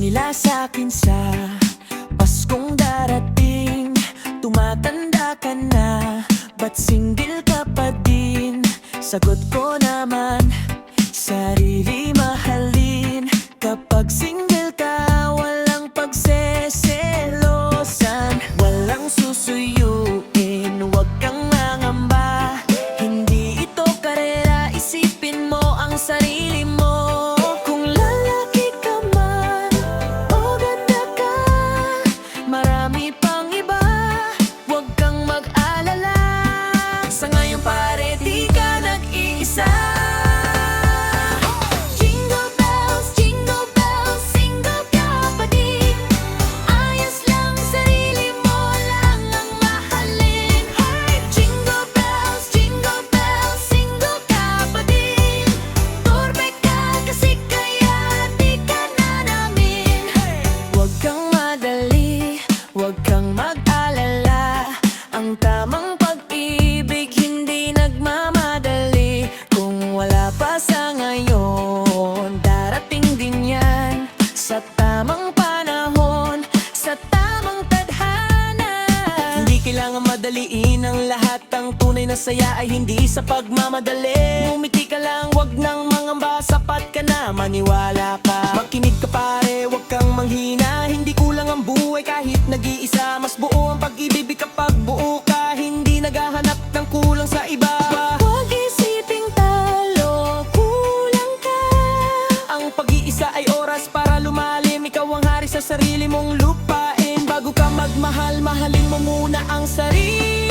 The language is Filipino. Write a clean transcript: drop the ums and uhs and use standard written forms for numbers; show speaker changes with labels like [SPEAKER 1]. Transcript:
[SPEAKER 1] nila sa'kin sa Paskong darating? Tumatanda ka na, ba't single ka pa din? Sagot ko naman, sarili mahalin. Kapag single ka, walang pagseselosan, walang susuyuin, huwag kang mangamba. Hindi ito karera, isipin mo ang sarili mo. Kung lalaki ka man o ganda ka, marami pang iba, huwag kang mag-alala. Sa ngayon pare, di ka nag-iisa. Jingle bells, single ka pa din. Ayos lang, sarili mo lang ang mahalin. Jingle bells, single ka pa din. Turbe ka kasi kaya di ka na namin. Huwag kang madali, huwag kang mag-alala. Ang tamang pag-ibig hindi nagmamadali. Kung wala pa sa ngayon, darating din yan sa tamang panahon, sa tamang tadhana. Hindi kailangan madaliin ang lahat. Ang tunay na saya ay hindi sa pagmamadali. Ngumiti ka lang, wag nang mangamba, sapat ka na, maniwala ka. Makinig ka pare, wag kang manghina. Hindi kulang ang buhay kahit nag-iisa. Mas buo ang pag-ibig kapag buo ka, hindi naghahanap ng kulang sa iba. Huwag isiping talo, kulang ka. Ang pag-iisa ay oras para lumalim. Ikaw ang hari sa sarili mong lupain. Bago ka magmahal, mahalin mo muna ang sarili.